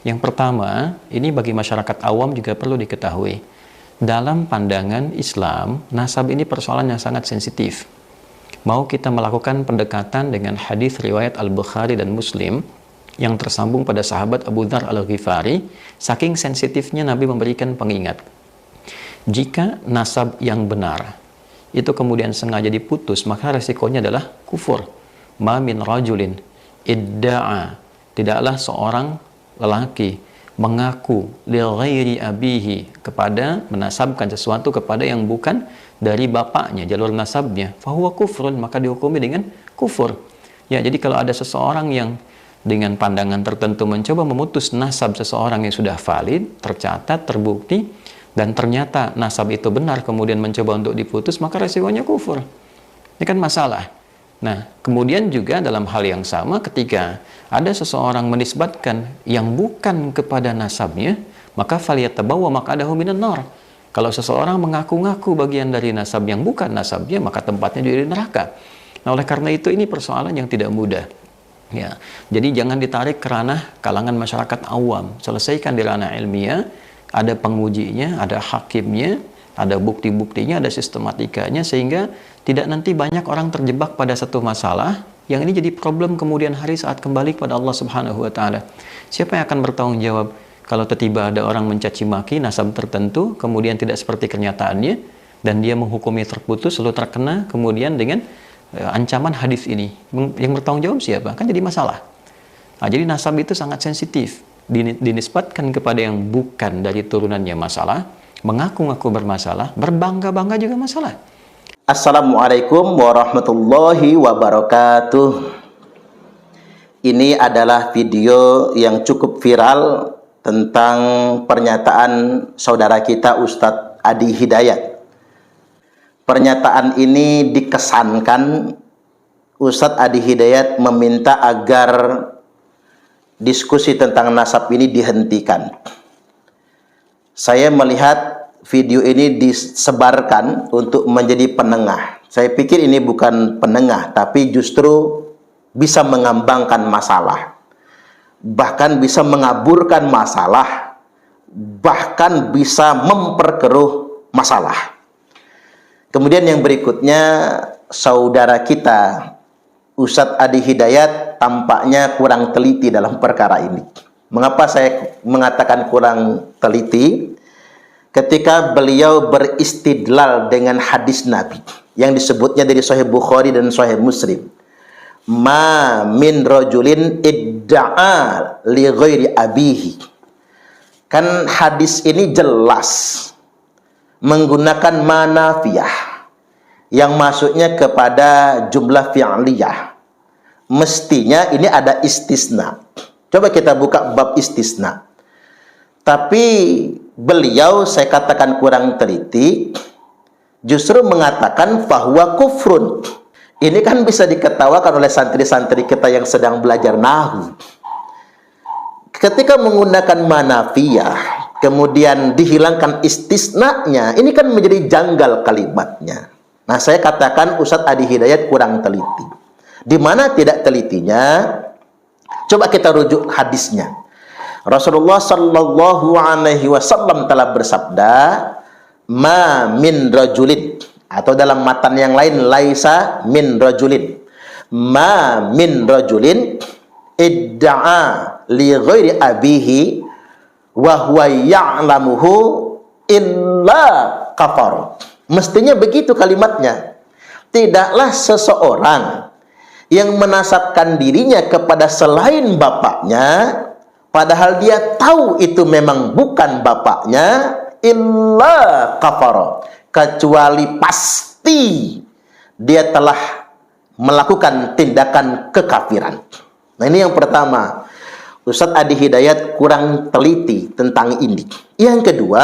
Yang pertama, ini bagi masyarakat awam juga perlu diketahui. Dalam pandangan Islam, nasab ini persoalan yang sangat sensitif. Mau kita melakukan pendekatan dengan hadis riwayat Al-Bukhari dan Muslim yang tersambung pada sahabat Abu Dzar Al-Ghifari, saking sensitifnya Nabi memberikan pengingat. Jika nasab yang benar itu kemudian sengaja diputus, maka resikonya adalah kufur. Ma min rajulin idda'a, tidaklah seorang lelaki mengaku li ghairi abihi, kepada menasabkan sesuatu kepada yang bukan dari bapaknya, jalur nasabnya, fahuwa kufrun, maka dihukumi dengan kufur. Ya, jadi kalau ada seseorang yang dengan pandangan tertentu mencoba memutus nasab seseorang yang sudah valid, tercatat, terbukti, dan ternyata nasab itu benar, kemudian mencoba untuk diputus, maka resikonya kufur. Ini kan masalah. Nah, kemudian juga dalam hal yang sama, ketika ada seseorang menisbatkan yang bukan kepada nasabnya, maka falyatabawwa maq'adahu minan nar. Kalau seseorang mengaku-ngaku bagian dari nasab yang bukan nasabnya, maka tempatnya di neraka. Nah, oleh karena itu ini persoalan yang tidak mudah. Ya, jadi jangan ditarik ke ranah kalangan masyarakat awam. Selesaikan di ranah ilmiah, ada pengujinya, ada hakimnya, ada bukti-buktinya, ada sistematikanya, sehingga tidak nanti banyak orang terjebak pada satu masalah yang ini jadi problem kemudian hari saat kembali kepada Allah Subhanahu wa taala. Siapa yang akan bertanggung jawab kalau tiba-tiba ada orang mencaci maki nasab tertentu kemudian tidak seperti kenyataannya dan dia menghukumi terputus lalu terkena kemudian dengan ancaman hadis ini? Yang bertanggung jawab siapa? Kan jadi masalah. Nah, jadi nasab itu sangat sensitif, dinisbatkan kepada yang bukan dari turunannya masalah, mengaku-ngaku bermasalah, berbangga-bangga juga masalah. Assalamualaikum warahmatullahi wabarakatuh. Ini adalah video yang cukup viral tentang pernyataan saudara kita Ustadz Adi Hidayat. Pernyataan ini dikesankan Ustadz Adi Hidayat meminta agar diskusi tentang nasab ini dihentikan. Saya melihat video ini disebarkan untuk menjadi penengah. Saya pikir ini bukan penengah, tapi justru bisa mengambangkan masalah, bahkan bisa mengaburkan masalah, bahkan bisa memperkeruh masalah. Kemudian yang berikutnya, saudara kita Ustadz Adi Hidayat tampaknya kurang teliti dalam perkara ini. Mengapa saya mengatakan kurang teliti? Ketika beliau beristidlal dengan hadis Nabi yang disebutnya dari Sahih Bukhari dan Sahih Muslim, ma min rajulin idda'a li ghairi abihi. Kan hadis ini jelas menggunakan manafiyah yang maksudnya kepada jumlah fi'liyah. Mestinya ini ada istisna. Coba kita buka bab istisna. Tapi beliau, saya katakan kurang teliti, justru mengatakan bahwa kufrun. Ini kan bisa diketawakan oleh santri-santri kita yang sedang belajar nahwu. Ketika menggunakan manafiyah, kemudian dihilangkan istisnanya, ini kan menjadi janggal kalimatnya. Nah, saya katakan Ustadz Adi Hidayat kurang teliti. Di mana tidak telitinya? Coba kita rujuk hadisnya. Rasulullah Sallallahu Alaihi Wasallam telah bersabda, ma min rajulin, atau dalam matan yang lain, laisa min rajulin, ma min rajulin idda'a li ghairi abihi wa huwa ya'lamuhu illa kafar. Mestinya begitu kalimatnya. Tidaklah seseorang yang menasabkan dirinya kepada selain bapaknya, padahal dia tahu itu memang bukan bapaknya, illa kafara, kecuali pasti dia telah melakukan tindakan kekafiran. Nah, ini yang pertama. Ustadz Adi Hidayat kurang teliti tentang ini. Yang kedua,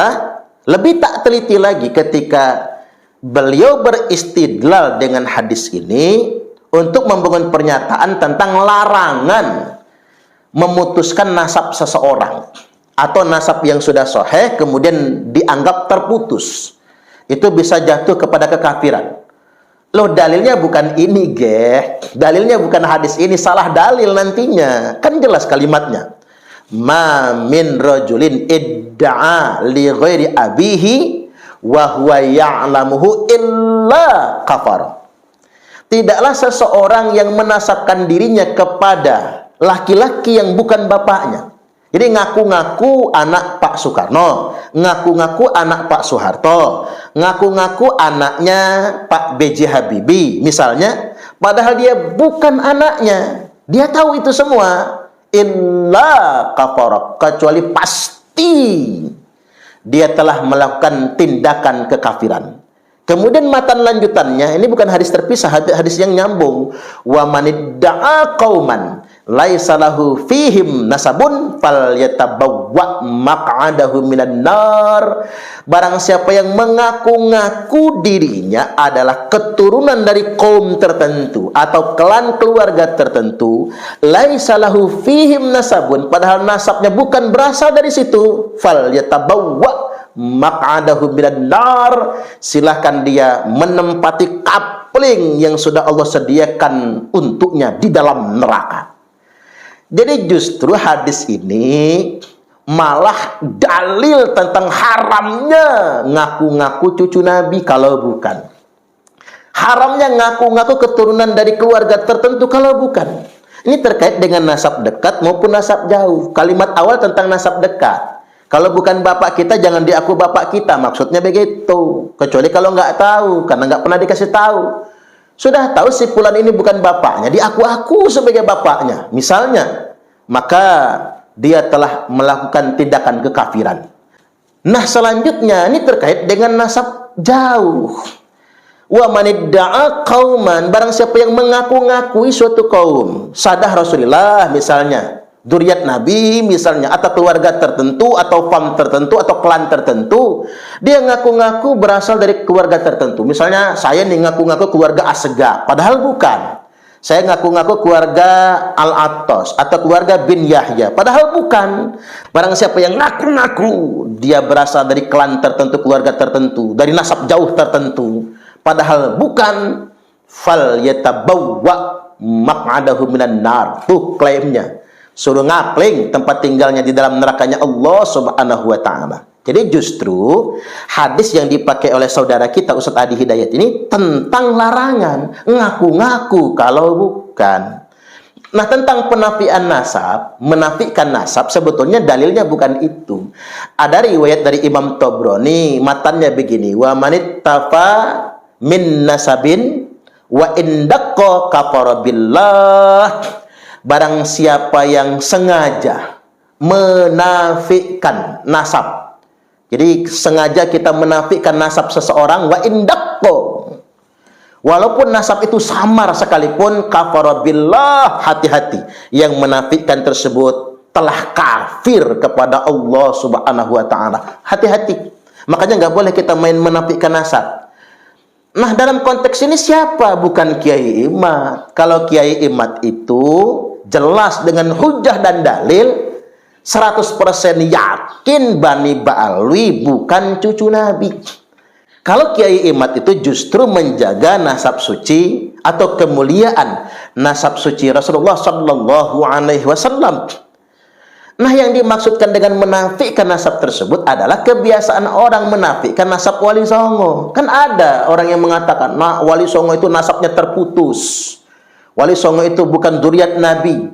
lebih tak teliti lagi ketika beliau beristidlal dengan hadis ini untuk membangun pernyataan tentang larangan memutuskan nasab seseorang atau nasab yang sudah sahih kemudian dianggap terputus. Itu bisa jatuh kepada kekafiran. Loh, dalilnya bukan ini, dalilnya bukan hadis ini, salah dalil nantinya. Kan jelas kalimatnya. ma min rajulin idda'a li ghairi abihi wa huwa ya'lamuhu illa kafar. Tidaklah seseorang yang menasabkan dirinya kepada laki-laki yang bukan bapaknya. Jadi ngaku-ngaku anak Pak Soekarno, ngaku-ngaku anak Pak Soeharto, ngaku-ngaku anaknya Pak B.J. Habibie misalnya, padahal dia bukan anaknya. Dia tahu itu semua. Illa kafara, kecuali pasti dia telah melakukan tindakan kekafiran. Kemudian matan lanjutannya, ini bukan hadis terpisah, hadis yang nyambung. Wa manidda'a qauman laisa lahu fihim nasabun falyatabawwa maq'adahu minan nar. Barang siapa yang mengaku-ngaku dirinya adalah keturunan dari kaum tertentu atau klan keluarga tertentu, laisa lahu fihim nasabun, padahal nasabnya bukan berasal dari situ, falyatabawwa maq'adahu minan nar, silahkan dia menempati kapling yang sudah Allah sediakan untuknya di dalam neraka. Jadi justru hadis ini malah dalil tentang haramnya ngaku-ngaku cucu Nabi kalau bukan. Haramnya ngaku-ngaku keturunan dari keluarga tertentu kalau bukan. Ini terkait dengan nasab dekat maupun nasab jauh. Kalimat awal tentang nasab dekat. Kalau bukan bapak kita, jangan diaku bapak kita. Maksudnya begitu. Kecuali kalau nggak tahu, karena nggak pernah dikasih tahu. Sudah tahu si fulan ini bukan bapaknya, diaku-aku sebagai bapaknya. Misalnya, maka dia telah melakukan tindakan kekafiran. Nah, selanjutnya ini terkait dengan nasab jauh. Wa manidda'a qauman, barang siapa yang mengaku-ngakui suatu kaum, sadah Rasulullah misalnya, dzurriyyat Nabi misalnya, atau keluarga tertentu, atau fam tertentu, atau klan tertentu, dia ngaku-ngaku berasal dari keluarga tertentu. Misalnya saya nih ngaku-ngaku keluarga Asegaf, padahal bukan. Saya ngaku-ngaku keluarga Al-Attas atau keluarga bin Yahya, padahal bukan. Barang siapa yang ngaku-ngaku dia berasal dari klan tertentu, keluarga tertentu, dari nasab jauh tertentu, padahal bukan, fal yatabawwa maq'adahu minan nar. Tuh klaimnya, suruh ngapling tempat tinggalnya di dalam nerakanya Allah Subhanahu wa taala. Jadi justru hadis yang dipakai oleh saudara kita Ustadz Adi Hidayat ini tentang larangan ngaku-ngaku kalau bukan. Nah, tentang penafian nasab, menafikan nasab, sebetulnya dalilnya bukan itu. Ada riwayat dari Imam Tabrani, matannya begini, wa manittafa min nasabin wa indaqqa kafara billah. Barang siapa yang sengaja menafikan nasab, jadi sengaja kita menafikan nasab seseorang, wa indaqqa, walaupun nasab itu samar sekalipun, kafara billah, hati-hati, yang menafikan tersebut telah kafir kepada Allah Subhanahu wa taala. Hati-hati. Makanya nggak boleh kita main menafikan nasab. Nah, dalam konteks ini siapa? Bukan Kiai Imad. Kalau Kiai Imad itu jelas dengan hujah dan dalil, 100% yakin Bani Ba'alwi bukan cucu Nabi. Kalau Kiai Imad itu justru menjaga nasab suci atau kemuliaan nasab suci Rasulullah Sallallahu Alaihi Wasallam. Nah, yang dimaksudkan dengan menafikan nasab tersebut adalah kebiasaan orang menafikan nasab Wali Songo. Kan ada orang yang mengatakan, nah, Wali Songo itu nasabnya terputus, Wali Songo itu bukan dzurriyyat Nabi.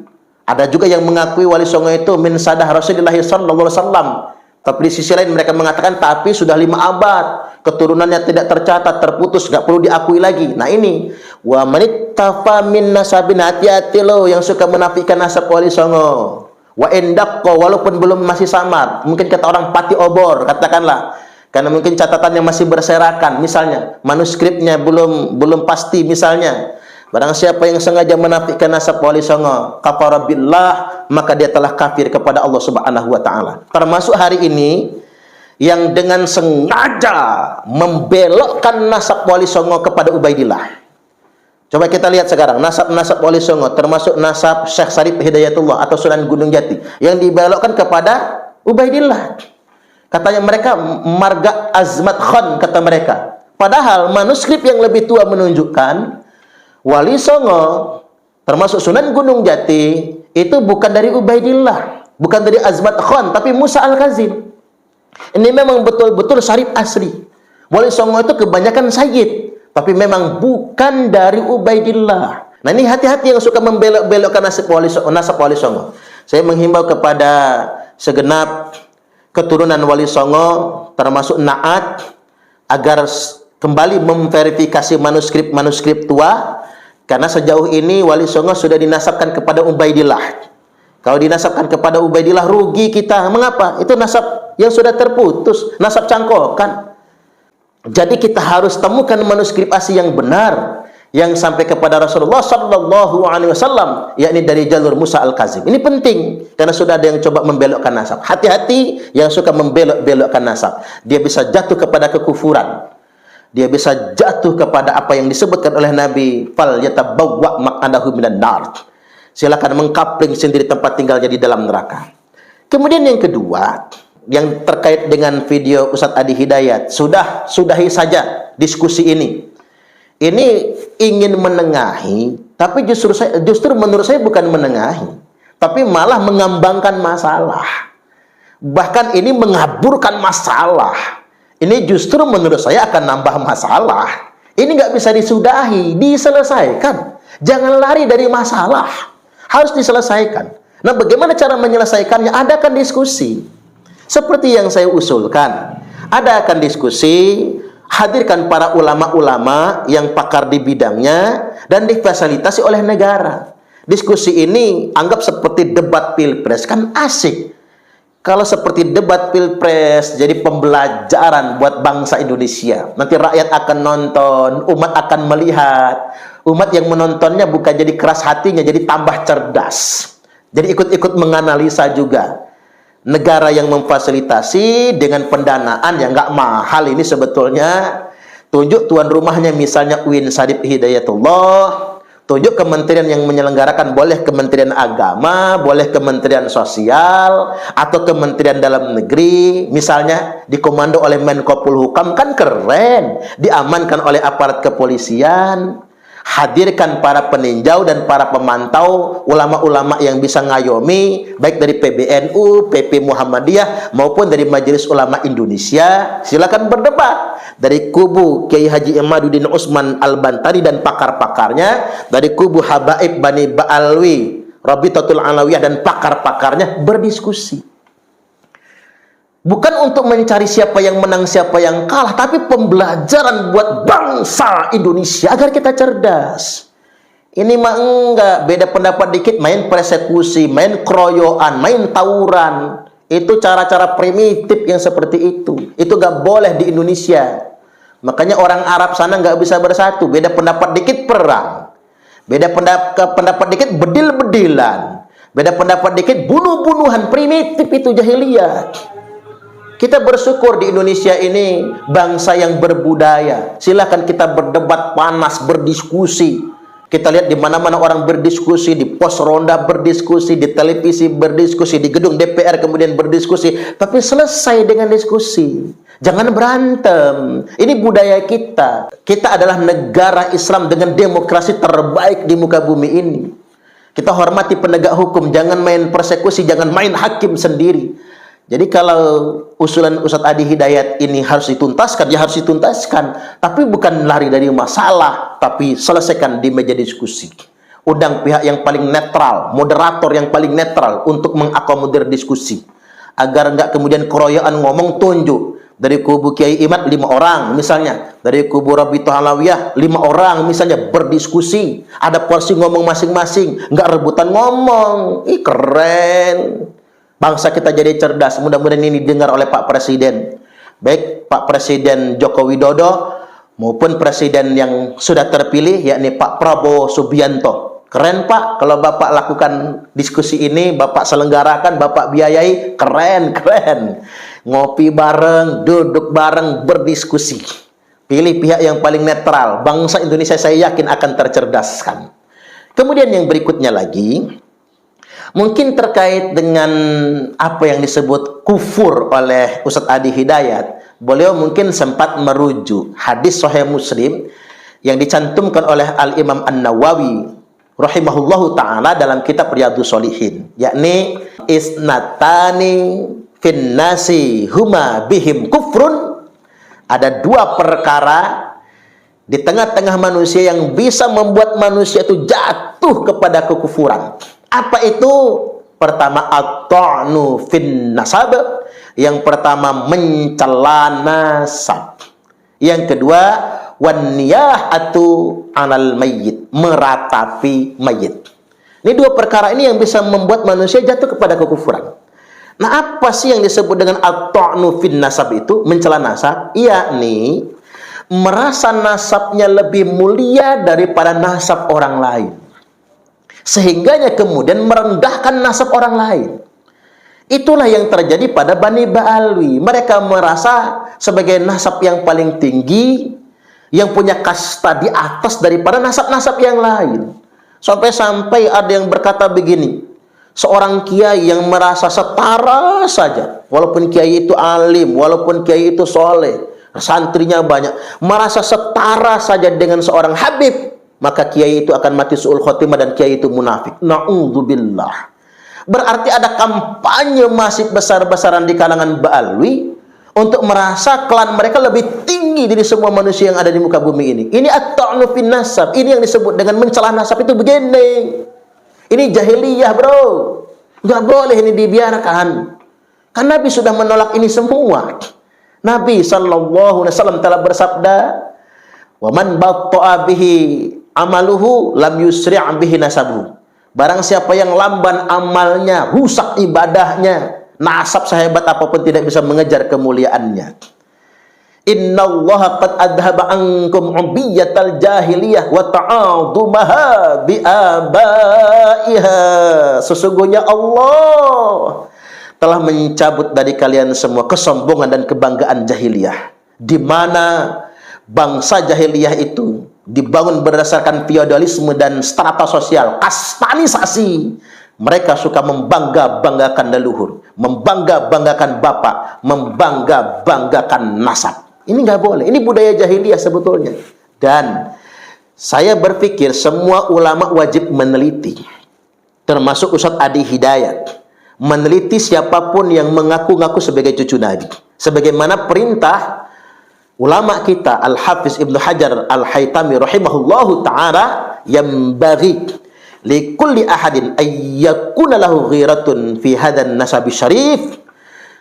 Ada juga yang mengakui Wali Songo itu min sadah Rasulullah sallallahu alaihi wasallam. Tapi di sisi lain mereka mengatakan tapi sudah 5 abad, keturunannya tidak tercatat, terputus, nggak perlu diakui lagi. Nah, ini wa manittafa min nasabin, hati-hati loh yang suka menafikan nasab Wali Songo. Wa indaqqa, walaupun belum masih samar. Mungkin kata orang pati obor, katakanlah. Karena mungkin catatannya masih berserakan, misalnya manuskripnya belum pasti misalnya. Barang siapa yang sengaja menafikan nasab Wali Songo, kafara billah, maka dia telah kafir kepada Allah Subhanahu wa taala. Termasuk hari ini yang dengan sengaja membelokkan nasab Wali Songo kepada Ubaidillah. Coba kita lihat sekarang nasab-nasab Wali Songo, termasuk nasab Syekh Sarip Hidayatullah atau Sunan Gunung Jati yang dibelokkan kepada Ubaidillah. Katanya mereka marga Azmat Khan, kata mereka. Padahal manuskrip yang lebih tua menunjukkan Wali Songo termasuk Sunan Gunung Jati itu bukan dari Ubaidillah. Bukan dari Azmat Khan, tapi Musa Al-Kazim. Ini memang betul-betul syarif asli. Wali Songo itu kebanyakan sayyid, tapi memang bukan dari Ubaidillah. Nah, ini hati-hati yang suka membelok-belokkan nasab Wali Songo. Saya menghimbau kepada segenap keturunan Wali Songo, termasuk Naat, agar kembali memverifikasi manuskrip-manuskrip tua, karena sejauh ini Wali Songo sudah dinasabkan kepada Ubaidillah. Kalau dinasabkan kepada Ubaidillah, rugi kita. Mengapa? Itu nasab yang sudah terputus, nasab cangkokan. Jadi kita harus temukan manuskrip asli yang benar, yang sampai kepada Rasulullah Sallallahu Alaihi Wasallam, yakni dari jalur Musa Al-Kazim. Ini penting, karena sudah ada yang coba membelokkan nasab. Hati-hati yang suka membelok-belokkan nasab. Dia bisa jatuh kepada kekufuran. Dia bisa jatuh kepada apa yang disebutkan oleh Nabi, fal yatabawwa maq'adahu minan nar. Silakan mengkapling sendiri tempat tinggalnya di dalam neraka. Kemudian yang kedua, yang terkait dengan video Ustadz Adi Hidayat, sudahi saja diskusi ini. Ini ingin menengahi, tapi justru menurut saya bukan menengahi, tapi malah mengambangkan masalah. Bahkan ini mengaburkan masalah. Ini justru menurut saya akan nambah masalah. Ini nggak bisa disudahi, diselesaikan. Jangan lari dari masalah, harus diselesaikan. Nah, bagaimana cara menyelesaikannya? Adakan diskusi. Seperti yang saya usulkan, adakan diskusi, hadirkan para ulama-ulama yang pakar di bidangnya, dan difasilitasi oleh negara. Diskusi ini anggap seperti debat pilpres, kan asik. Kalau seperti debat pilpres, jadi pembelajaran buat bangsa Indonesia. Nanti rakyat akan nonton, umat akan melihat. Umat yang menontonnya bukan jadi keras hatinya, jadi tambah cerdas. Jadi ikut-ikut menganalisa juga. Negara yang memfasilitasi dengan pendanaan yang nggak mahal ini sebetulnya. Tunjuk tuan rumahnya misalnya UIN Syarif Hidayatullah. Tunjuk kementerian yang menyelenggarakan, boleh Kementerian Agama, boleh Kementerian Sosial, atau Kementerian Dalam Negeri, misalnya dikomando oleh Menko Polhukam, kan keren. Diamankan oleh aparat kepolisian. Hadirkan para peninjau dan para pemantau, ulama-ulama yang bisa ngayomi, baik dari PBNU, PP Muhammadiyah, maupun dari Majelis Ulama Indonesia. Silakan berdebat. Dari kubu Kiai Haji Imaduddin Usman Al-Bantari dan pakar-pakarnya, dari kubu Habaib Bani Ba'alwi, Rabitatul Alawiyah dan pakar-pakarnya berdiskusi. Bukan untuk mencari siapa yang menang, siapa yang kalah, tapi pembelajaran buat bangsa Indonesia agar kita cerdas. Ini mah enggak, beda pendapat dikit, main persekusi, main keroyokan, main tawuran. Itu cara-cara primitif yang seperti itu. Itu enggak boleh di Indonesia. Makanya orang Arab sana enggak bisa bersatu. Beda pendapat dikit perang. Beda pendapat dikit bedil-bedilan. Beda pendapat dikit bunuh-bunuhan, primitif itu jahiliyah. Kita bersyukur di Indonesia ini bangsa yang berbudaya. Silakan kita berdebat panas, berdiskusi. Kita lihat di mana-mana orang berdiskusi, di pos ronda berdiskusi, di televisi berdiskusi, di gedung DPR kemudian berdiskusi. Tapi selesai dengan diskusi. Jangan berantem. Ini budaya kita. Kita adalah negara Islam dengan demokrasi terbaik di muka bumi ini. Kita hormati penegak hukum. Jangan main persekusi, jangan main hakim sendiri. Jadi kalau usulan Ustadz Adi Hidayat ini harus dituntaskan, ya harus dituntaskan. Tapi bukan lari dari masalah, tapi selesaikan di meja diskusi. Undang pihak yang paling netral, moderator yang paling netral untuk mengakomodir diskusi. Agar enggak kemudian keroyokan ngomong, tunjuk. Dari kubu Kiai Imad 5 orang misalnya. Dari kubu Rabithah Alawiyah 5 orang misalnya berdiskusi. Ada porsi ngomong masing-masing. Enggak rebutan ngomong. Ih, keren. Bangsa kita jadi cerdas. Mudah-mudahan ini didengar oleh Pak Presiden. Baik Pak Presiden Joko Widodo maupun Presiden yang sudah terpilih, yakni Pak Prabowo Subianto. Keren Pak, kalau Bapak lakukan diskusi ini, Bapak selenggarakan, Bapak biayai, keren. Ngopi bareng, duduk bareng, berdiskusi. Pilih pihak yang paling netral. Bangsa Indonesia saya yakin akan tercerdaskan. Kemudian yang berikutnya lagi, mungkin terkait dengan apa yang disebut kufur oleh Ustadz Adi Hidayat, beliau mungkin sempat merujuk hadis Sahih Muslim yang dicantumkan oleh Al-Imam An-Nawawi rahimahullahu ta'ala dalam kitab Riyadhus Shalihin, yakni isnatani fin nasi huma bihim kufrun. Ada dua perkara di tengah-tengah manusia yang bisa membuat manusia itu jatuh kepada kekufuran. Apa itu? Pertama, at-ta'nu fin nasab. Yang pertama, mencela nasab. Yang kedua, wan niyahatu 'alal mayyit, meratapi mayit. Ini dua perkara ini yang bisa membuat manusia jatuh kepada kekufuran. Nah, apa sih yang disebut dengan at-ta'nu fin nasab itu? Mencela nasab, yakni merasa nasabnya lebih mulia daripada nasab orang lain, sehingganya kemudian merendahkan nasab orang lain. Itulah yang terjadi pada Bani Ba'alwi. Mereka merasa sebagai nasab yang paling tinggi, yang punya kasta di atas daripada nasab-nasab yang lain. Sampai-sampai ada yang berkata begini, seorang kiai yang merasa setara saja, walaupun kiai itu alim, walaupun kiai itu soleh, santrinya banyak, merasa setara saja dengan seorang habib, maka kiai itu akan mati su'ul khotimah dan kiai itu munafik. Na'udzubillah. Berarti ada kampanye masif besar-besaran di kalangan Ba'alwi untuk merasa klan mereka lebih tinggi dari semua manusia yang ada di muka bumi ini. Ini at-ta'nu fin nasab. Ini yang disebut dengan mencela nasab itu begini. Ini jahiliyah, bro. Nggak boleh ini dibiarkan. Kan Nabi sudah menolak ini semua. Nabi sallallahu alaihi wasallam telah bersabda, "Wa man batta'a bihi amaluhu lam yusri' bihi nasabuhu." Barang siapa yang lamban amalnya, rusak ibadahnya, nasab sehebat apapun tidak bisa mengejar kemuliaannya. Innallaha qad adhaba ankum ubiyatal jahiliyah wa ta'adumaha bi abaiha. Sesungguhnya Allah telah mencabut dari kalian semua kesombongan dan kebanggaan jahiliyah, di mana bangsa jahiliyah itu dibangun berdasarkan feodalisme dan strata sosial, kastanisasi. Mereka suka membangga-banggakan leluhur, membangga-banggakan bapak, membangga-banggakan nasab. Ini nggak boleh. Ini budaya jahiliyah sebetulnya. Dan saya berpikir semua ulama wajib meneliti, termasuk Ustadz Adi Hidayat, meneliti siapapun yang mengaku-ngaku sebagai cucu Nabi. Sebagaimana perintah ulama kita Al-Hafiz Ibnu Hajar Al-Haytami rahimahullahu ta'ala, yang bagi likulli ahadin ayyakuna lahu ghiratun fi hadan nasabi syarif.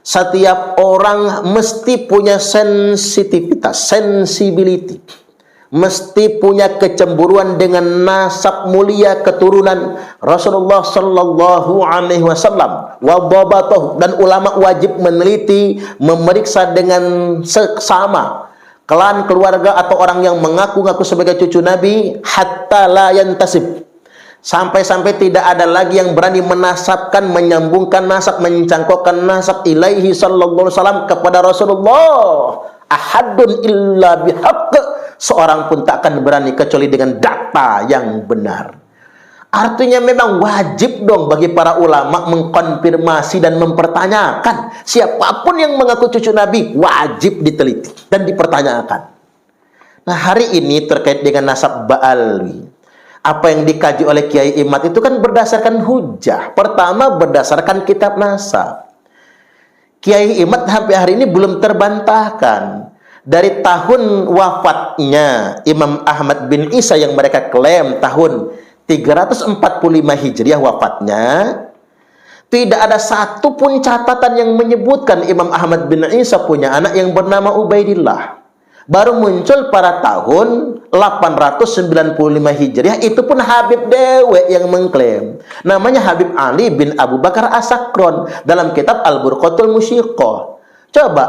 Setiap orang mesti punya sensitivitas, sensibility, mesti punya kecemburuan dengan nasab mulia keturunan Rasulullah sallallahu alaihi wasallam. Wa dhabatahu, dan ulama wajib meneliti, memeriksa dengan seksama klan, keluarga atau orang yang mengaku-ngaku sebagai cucu Nabi, hatta la yantasib, sampai-sampai tidak ada lagi yang berani menasabkan, menyambungkan nasab, mencangkokkan nasab ilaihi sallallahu alaihi wasallam kepada Rasulullah. Ahadun illa bihaqq, seorang pun tak akan berani kecuali dengan data yang benar. Artinya memang wajib dong bagi para ulama mengkonfirmasi dan mempertanyakan. Siapapun yang mengaku cucu Nabi wajib diteliti dan dipertanyakan. Nah, hari ini terkait dengan nasab Ba'alwi, apa yang dikaji oleh Kiai Imad itu kan berdasarkan hujah. Pertama, berdasarkan kitab nasab. Kiai Imad sampai hari ini belum terbantahkan. Dari tahun wafatnya Imam Ahmad bin Isa yang mereka klaim tahun 345 Hijriah wafatnya, tidak ada satu pun catatan yang menyebutkan Imam Ahmad bin Isa punya anak yang bernama Ubaidillah. Baru muncul pada tahun 895 Hijriah, itu pun Habib Dewe yang mengklaim. Namanya Habib Ali bin Abu Bakar As-Sakron dalam kitab Al-Burqatul Musyiqah. Coba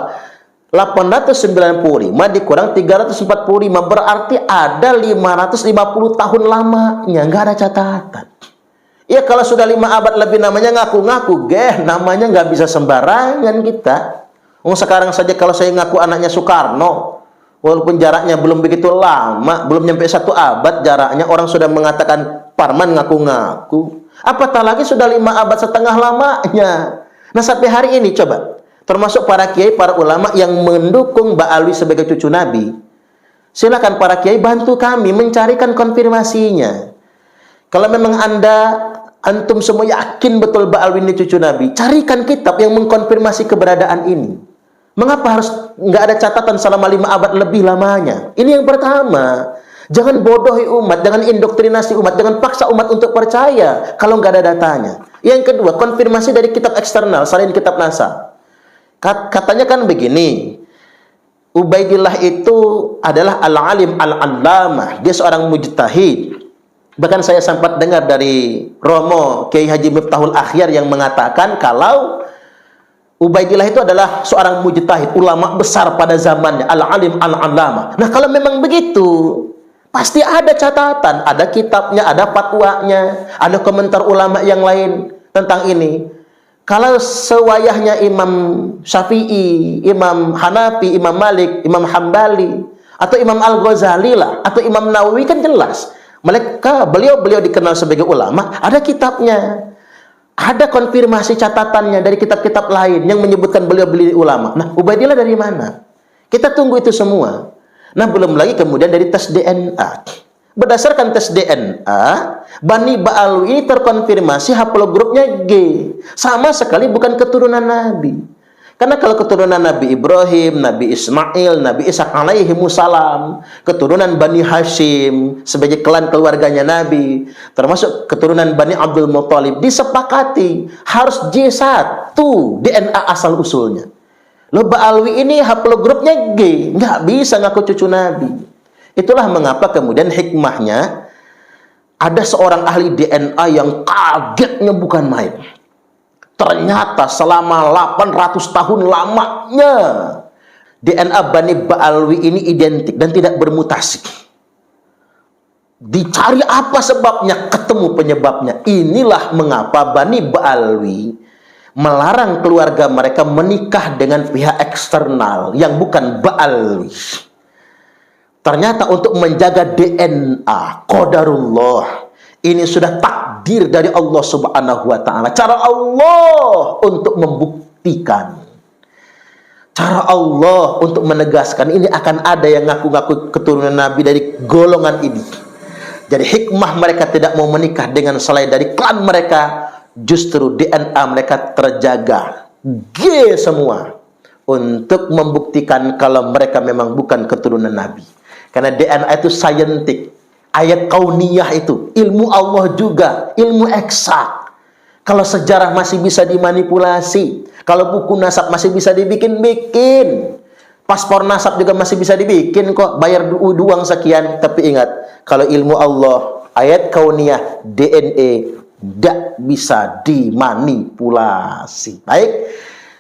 895 dikurang 345, berarti ada 550 tahun lamanya, nggak ada catatan. Ya kalau sudah 5 abad lebih namanya ngaku-ngaku, namanya nggak bisa sembarangan kita. Sekarang saja kalau saya ngaku anaknya Soekarno, walaupun jaraknya belum begitu lama, belum nyampe 1 abad jaraknya, orang sudah mengatakan Parman ngaku-ngaku. Apatah lagi sudah 5 abad setengah lamanya. Nah sampai hari ini coba, termasuk para kiai, para ulama yang mendukung Ba'alwi sebagai cucu Nabi, silakan para kiai bantu kami mencarikan konfirmasinya. Kalau memang antum semua yakin betul Ba'alwi ini cucu Nabi, carikan kitab yang mengkonfirmasi keberadaan ini. Mengapa harus nggak ada catatan selama 5 abad lebih lamanya? Ini yang pertama. Jangan bodohi umat, jangan indoktrinasi umat, jangan paksa umat untuk percaya kalau nggak ada datanya. Yang kedua, konfirmasi dari kitab eksternal selain kitab nasab. Katanya kan begini, Ubaidillah itu adalah al-alim al-allamah, dia seorang mujtahid. Bahkan saya sempat dengar dari Romo Kiai Haji Miftahul Akhyar yang mengatakan kalau Ubaidillah itu adalah seorang mujtahid, ulama besar pada zamannya, al-alim al-allamah. Nah, kalau memang begitu, pasti ada catatan, ada kitabnya, ada fatwanya, ada komentar ulama yang lain tentang ini. Kalau sewayahnya Imam Syafi'i, Imam Hanafi, Imam Malik, Imam Hambali, atau Imam Al-Ghazali lah, atau Imam Nawawi kan jelas. Mereka, beliau dikenal sebagai ulama, ada kitabnya. Ada konfirmasi catatannya dari kitab-kitab lain yang menyebutkan beliau ulama. Nah, Ubaidillah dari mana? Kita tunggu itu semua. Nah, belum lagi kemudian dari tes DNA. Berdasarkan tes DNA, Bani Ba'alwi ini terkonfirmasi haplogrupnya G. Sama sekali bukan keturunan Nabi. Karena kalau keturunan Nabi Ibrahim, Nabi Ismail, Nabi Ishak alaihimussalam, keturunan Bani Hashim sebagai klan keluarganya Nabi, termasuk keturunan Bani Abdul Muthalib, disepakati harus J1 DNA asal usulnya. Loh, Ba'alwi ini haplogrupnya G, nggak bisa ngaku cucu Nabi. Itulah mengapa kemudian hikmahnya ada seorang ahli DNA yang kagetnya bukan main. Ternyata selama 800 tahun lamanya DNA Bani Ba'alwi ini identik dan tidak bermutasi. Dicari apa sebabnya, ketemu penyebabnya. Inilah mengapa Bani Ba'alwi melarang keluarga mereka menikah dengan pihak eksternal yang bukan Ba'alwi. Ternyata untuk menjaga DNA, qadarullah, ini sudah takdir dari Allah Subhanahu wa ta'ala. Cara Allah untuk membuktikan, cara Allah untuk menegaskan ini akan ada yang ngaku-ngaku keturunan Nabi dari golongan ini. Jadi hikmah mereka tidak mau menikah dengan selain dari klan mereka, justru DNA mereka terjaga G semua untuk membuktikan kalau mereka memang bukan keturunan Nabi. Karena DNA itu saintik. Ayat kauniyah itu, ilmu Allah juga, ilmu eksak. Kalau sejarah masih bisa dimanipulasi, kalau buku nasab masih bisa dibikin-bikin, paspor nasab juga masih bisa dibikin kok, bayar uang sekian. Tapi ingat, kalau ilmu Allah, ayat kauniyah, DNA, tidak bisa dimanipulasi. Baik,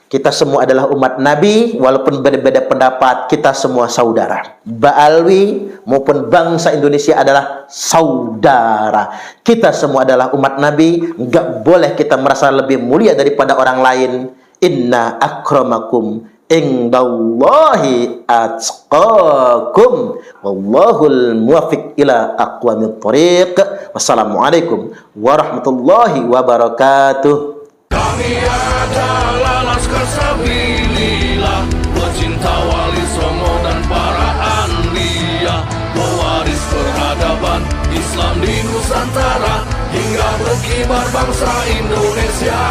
kita semua adalah umat Nabi, walaupun berbeda pendapat, kita semua saudara. Ba'alwi maupun bangsa Indonesia adalah saudara. Kita semua adalah umat Nabi, nggak boleh kita merasa lebih mulia daripada orang lain. Inna akramakum indallahi atqakum wallahul muwaffiq ila aqwamit thoriq. Wassalamualaikum warahmatullahi wabarakatuh. Kami adalah Laskar Sabilillah, pecinta Wali Songo dan para anbiya, pewaris peradaban Islam di Nusantara hingga berkibar bangsa Indonesia.